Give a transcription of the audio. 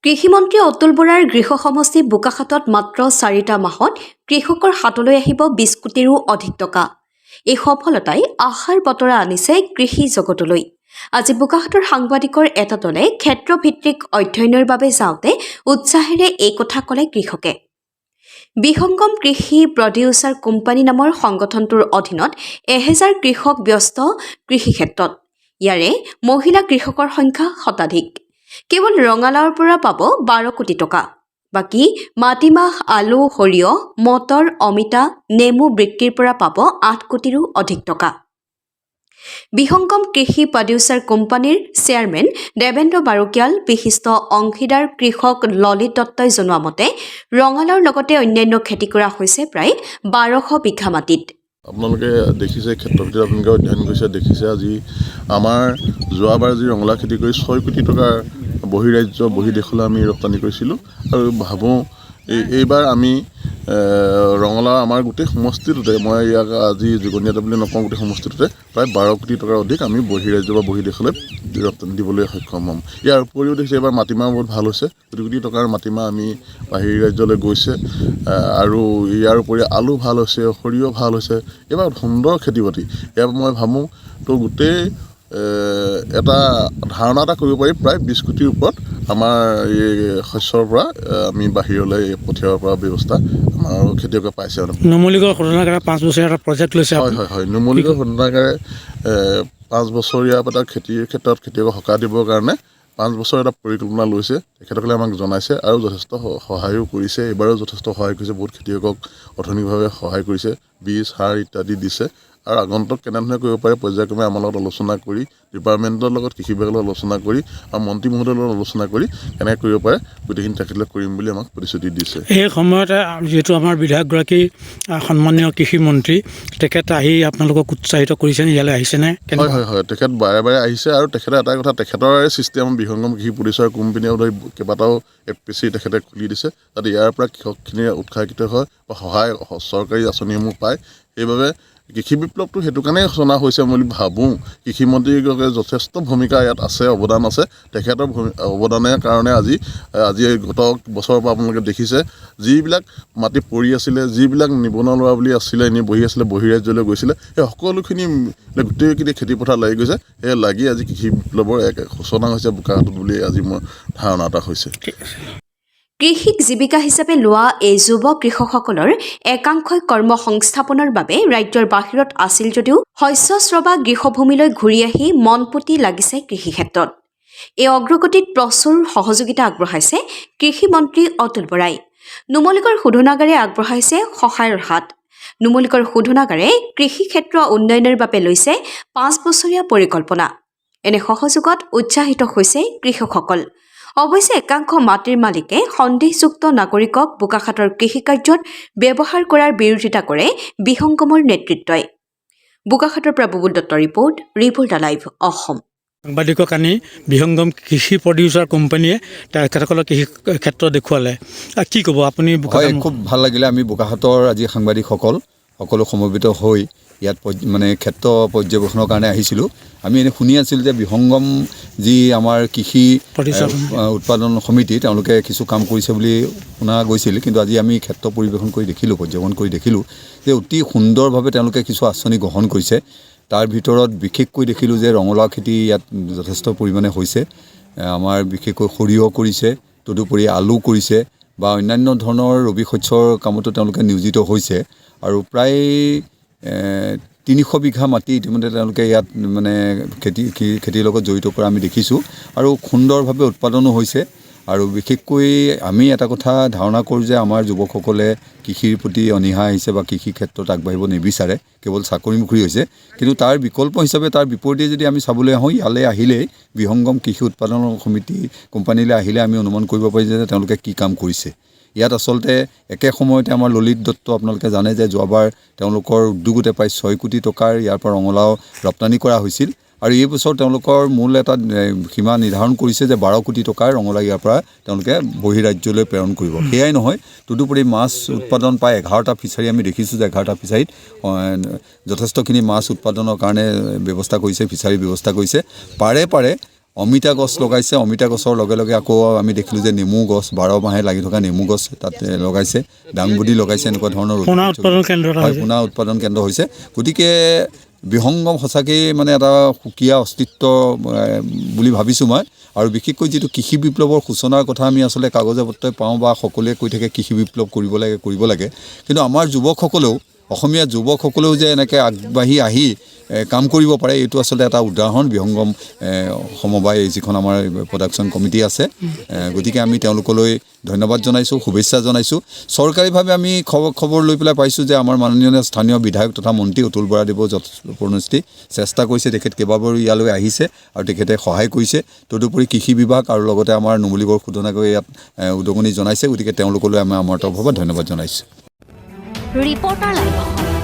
কৃষিমন্ত্ৰী অতুল বৰাৰ গৃহ সমষ্টি বোকাখাতত মাত্ৰ 4টা মাহত কৃষকৰ হাতলৈ আহিব 20 কোটিৰো অধিক টকা। এই সফলতাই আশাৰ বতৰা আনিছে কৃষি জগতলৈ। আজি বোকাখাতৰ সাংবাদিকৰ এটা দলে ক্ষেত্ৰভিত্তিক অধ্যয়নৰ বাবে যাওঁতে উৎসাহেৰে এই কথা ক'লে কৃষকে। বিহংগম কৃষি প্ৰডিউচাৰ কোম্পানী নামৰ সংগঠনটোৰ অধীনত 1000 কৃষক ব্যস্ত কৃষি ক্ষেত্ৰত। ইয়াৰে মহিলা কৃষকৰ সংখ্যা শতাধিক। কেৱল ৰঙালাওৰ পৰা পাব 12 কোটি টকা। বাকী মাটিমাহ, আলু, সৰিয়হ, মটৰ, অমিতা, নেমু বিক্ৰীৰ পৰা পাব 8 কোটিৰো অধিক টকা। বিহংগম কৃষি প্ৰডিউচাৰ কোম্পানীৰ চেয়াৰমেন দেৱেন্দ্ৰ বাৰুকিয়াল, বিশিষ্ট অংশীদাৰ কৃষক ললিত দত্তই জনোৱা মতে ৰঙালাওৰ লগতে অন্যান্য খেতি কৰা হৈছে প্ৰায় 1200 বিঘা মাটিত। আপোনালোকে দেখিছে ক্ষেত্ৰভিত্তিক আপোনালোকে অধ্যয়ন কৰিছে, দেখিছে আজি আমাৰ যোৱাবাৰ যি ৰঙালাও খেতি কৰি 6 কোটি টকাৰ বহিৰাজ্য বহিদেশলৈ আমি ৰপ্তানি কৰিছিলোঁ আৰু ভাবোঁ এইবাৰ আমি ৰঙালাও আমাৰ গোটেই সমষ্টিটোতে, মই ইয়াক আজি যুগনীয়াতে বুলি নকওঁ, গোটেই সমষ্টিটোতে প্ৰায় 12 কোটি টকাৰ অধিক আমি বহিৰাজ্য বা বহিদেশলৈ ৰপ্তানি দিবলৈ সক্ষম হ'ম। ইয়াৰ উপৰিও দেখিছে এইবাৰ মাটিমাহ বহুত ভাল হৈছে, কোটি কোটি টকাৰ মাটিমাহ আমি বাহিৰ ৰাজ্যলৈ গৈছে আৰু ইয়াৰ উপৰি আলু ভাল হৈছে, সৰিয়হ ভাল হৈছে। এইবাৰ সুন্দৰ খেতি বাতি। ইয়াৰ মই ভাবোঁ তো গোটেই এটা ধাৰণা এটা কৰিব পাৰি প্ৰায় 20 কোটিৰ ওপৰত আমাৰ এই শস্যৰ পৰা আমি বাহিৰলৈ পঠিয়াব পৰা ব্যৱস্থা আমাৰ খেতিয়কে পাইছে। নুমলীগড় শোধনাগাৰে 5 বছৰীয়া এটা প্ৰজেক্ট লৈছে। হয় নুমলীগড় শোধনাগাৰে 5 বছৰীয়া এটা খেতিৰ ক্ষেত্ৰত খেতিয়কক সকাহ দিবৰ কাৰণে 5 বছৰ এটা পৰিকল্পনা লৈছে। তেখেতসকলে আমাক জনাইছে আৰু যথেষ্ট সহায়ো কৰিছে। এইবাৰো যথেষ্ট সহায় কৰিছে, বহুত খেতিয়কক অৰ্থনৈতিকভাৱে সহায় কৰিছে, বীজ সাৰ ইত্যাদি দিছে। আৰু আগন্তুক কেনেধৰণে কৰিব পাৰে পৰ্যায়ক্ৰমে আমাৰ লগত আলোচনা কৰি, ডিপাৰ্টমেণ্টৰ লগত, কৃষি বিভাগৰ লগত আলোচনা কৰি আৰু মন্ত্ৰী মহোদয়ৰ লগত আলোচনা কৰি কেনেকৈ কৰিব পাৰে গোটেইখিনি তেখেতলোকে কৰিম বুলি আমাক প্ৰতিশ্ৰুতি দিছে। এই সময়তে যিহেতু আমাৰ বিধায়কগৰাকী সন্মানীয় কৃষি মন্ত্ৰী, তেখেত আহি আপোনালোকক উৎসাহিত কৰিছেনে? ইয়ালৈ আহিছেনে? হয় তেখেত বাৰে বাৰে আহিছে আৰু তেখেতে এটা কথা, তেখেতৰ চিষ্টেম বিহংগম কৃষি প্ৰডিউচাৰ কোম্পানীয়ে ধৰি কেইবাটাও FPC তেখেতে খুলি দিছে, যাতে ইয়াৰ পৰা কৃষকখিনিয়ে উৎসাহিত হয় বা সহায় চৰকাৰী আঁচনিসমূহ পায়। সেইবাবে কৃষি বিপ্লৱটো সেইটো কাৰণেই জনা হৈছে বুলি ভাবোঁ। কৃষিমন্ত্ৰীগৰাকীৰ যথেষ্ট ভূমিকা ইয়াত আছে, অৱদান আছে। তেখেতৰ অৱদানৰ কাৰণে আজি গত বছৰৰ পৰা আপোনালোকে দেখিছে যিবিলাক মাটি পৰি আছিলে, যিবিলাক নিবনুৱা ল'ৰা বুলি আছিলে, এনেই বহি আছিলে, বহিৰাজ্যলৈ গৈছিলে, সেই সকলোখিনি গোটেইখিনি খেতিপথাৰ লাগি গৈছে। সেই লাগি আজি কৃষি বিপ্লৱৰ এক সূচনা হৈছে বোকাখাতত বুলি আজি মোৰ ধাৰণা এটা হৈছে। কৃষিক জীৱিকা হিচাপে লোৱা এই যুৱ কৃষকসকলৰ একাংশই কৰ্ম সংস্থাপনৰ বাবে ৰাজ্যৰ বাহিৰত আছিল যদিও শস্যশ্ৰৱা গৃহভূমিলৈ ঘূৰি আহি মন পুতি লাগিছে কৃষি ক্ষেত্ৰত। এই অগ্ৰগতিত প্ৰচুৰ সহযোগিতা আগবঢ়াইছে কৃষিমন্ত্ৰী অতুল বৰাই। নুমলীগড় শোধনাগাৰে আগবঢ়াইছে সহায়ৰ হাত। নুমলীগড় শোধনাগাৰে কৃষি ক্ষেত্ৰ উন্নয়নৰ বাবে লৈছে 5 বছৰীয়া পৰিকল্পনা। এনে সহযোগত উৎসাহিত হৈছে কৃষকসকল। অৱশ্যে একাংশ মাটিৰ মালিকে সন্দেহযুক্ত নাগৰিকক বোকাখাতৰ কৃষিকাৰ্যত ব্যৱহাৰ কৰাৰ বিৰোধিতা কৰে বিহংগমৰ নেতৃত্বই। বোকাখাতৰ পৰা বুবুল দত্তৰ ৰিপৰ্ট, ৰিপৰ্টাৰ লাইভ অসম। সাংবাদিকক আনি বিহংগম কৃষি প্ৰডিউচাৰ কোম্পানীয়ে তেখেতসকলৰ কৃষি ক্ষেত্ৰ দেখুৱালে। কি ক'ব আপুনি? খুব ভাল লাগিলে। আমি বোকাখাতৰ আজি সাংবাদিকসকল সকলো সমবেত হৈ ইয়াত মানে ক্ষেত্ৰ পৰ্যবেক্ষণৰ কাৰণে আহিছিলোঁ। আমি এনে শুনি আছিলোঁ যে বিহংগম যি আমাৰ কৃষি উৎপাদন সমিতি, তেওঁলোকে কিছু কাম কৰিছে বুলি শুনা গৈছিল, কিন্তু আজি আমি ক্ষেত্ৰ পৰ্যবেক্ষণ কৰি দেখিলোঁ যে অতি সুন্দৰভাৱে তেওঁলোকে কিছু আঁচনি গ্ৰহণ কৰিছে। তাৰ ভিতৰত বিশেষকৈ দেখিলোঁ যে ৰঙালাও খেতি ইয়াত যথেষ্ট পৰিমাণে হৈছে। আমাৰ বিশেষকৈ সৰিয়হ কৰিছে, তদুপৰি আলু কৰিছে বা অন্যান্য ধৰণৰ ৰবি শস্যৰ কামতো তেওঁলোকে নিয়োজিত হৈছে। আৰু প্ৰায় 300 বিঘা মাটি ইতিমধ্যে তেওঁলোকে ইয়াত মানে খেতিৰ লগত জড়িত কৰা আমি দেখিছোঁ আৰু সুন্দৰভাৱে উৎপাদনো হৈছে। আৰু বিশেষকৈ আমি এটা কথা ধাৰণা কৰোঁ যে আমাৰ যুৱকসকলে কৃষিৰ প্ৰতি অনীহা আহিছে বা কৃষি ক্ষেত্ৰত আগবাঢ়িব নিবিচাৰে, কেৱল চাকৰিমুখী হৈছে। কিন্তু তাৰ বিকল্প হিচাপে, তাৰ বিপৰীতে যদি আমি চাবলৈ আহোঁ, ইয়ালৈ আহিলেই বিহংগম কৃষি উৎপাদন সমিতি কোম্পানীলৈ আহিলে আমি অনুমান কৰিব পাৰি যে তেওঁলোকে কি কাম কৰিছে। ইয়াত আচলতে একে সময়তে আমাৰ ললিত দত্ত, আপোনালোকে জানে যে যোৱাবাৰ তেওঁলোকৰ উদ্যোগতে প্ৰায় 6 কোটি টকাৰ ইয়াৰ পৰা ৰঙালাও ৰপ্তানি কৰা হৈছিল। আৰু এই বছৰ তেওঁলোকৰ মূল এটা সীমা নিৰ্ধাৰণ কৰিছে যে 12 কোটি টকাৰ ৰঙালাও ইয়াৰ পৰা তেওঁলোকে বহিৰাজ্যলৈ প্ৰেৰণ কৰিব। সেয়াই নহয়, তদুপৰি মাছ উৎপাদন প্ৰায় 11টা ফিচাৰী আমি দেখিছোঁ যে 11টা ফিচাৰীত যথেষ্টখিনি মাছ উৎপাদনৰ কাৰণে ব্যৱস্থা কৰিছে, ফিচাৰী ব্যৱস্থা কৰিছে। পাৰে অমিতা গছ লগাইছে। অমিতা গছৰ লগে লগে আকৌ আমি দেখিলোঁ যে নেমু গছ 12 মাহে লাগি থকা নেমু গছ তাত লগাইছে, দাংবডি লগাইছে, এনেকুৱা ধৰণৰ পোনা উৎপাদন কেন্দ্ৰ এটা হয়, হৈছে। পোনা উৎপাদন কেন্দ্ৰ হৈছে। গতিকে বিহংগম সঁচাকেই মানে এটা সুকীয়া অস্তিত্ব বুলি ভাবিছোঁ মই। আৰু বিশেষকৈ যিটো কৃষি বিপ্লৱৰ সূচনাৰ কথা আমি আচলতে কাগজে পত্ৰই পাওঁ বা সকলোৱে কৈ থাকে কৃষি বিপ্লৱ কৰিব লাগে, কিন্তু আমাৰ যুৱকসকলেও, অসমীয়া যুৱকসকলেও যে এনেকৈ আগবাঢ়ি আহি কাম কৰিব পাৰে, এইটো আচলতে এটা উদাহৰণ বিহংগম সমবায় যিখন আমাৰ প্ৰডাকশ্যন কমিটি আছে। গতিকে আমি তেওঁলোকলৈ ধন্যবাদ জনাইছোঁ, শুভেচ্ছা জনাইছোঁ। চৰকাৰীভাৱে আমি খবৰ লৈ পেলাই পাইছোঁ যে আমাৰ মাননীয় স্থানীয় বিধায়ক তথা মন্ত্ৰী অতুল বৰাদেৱৰ যথেষ্ট চেষ্টা কৰিছে। তেখেত কেইবাবাৰো ইয়ালৈ আহিছে আৰু তেখেতে সহায় কৰিছে। তদুপৰি কৃষি বিভাগ আৰু লগতে আমাৰ নুমলীগড় শোধনাগাৰে ইয়াত উদগনি জনাইছে। গতিকে তেওঁলোকলৈ আমি আমাৰ তৰফৰ পৰা ধন্যবাদ জনাইছোঁ। Reporter live.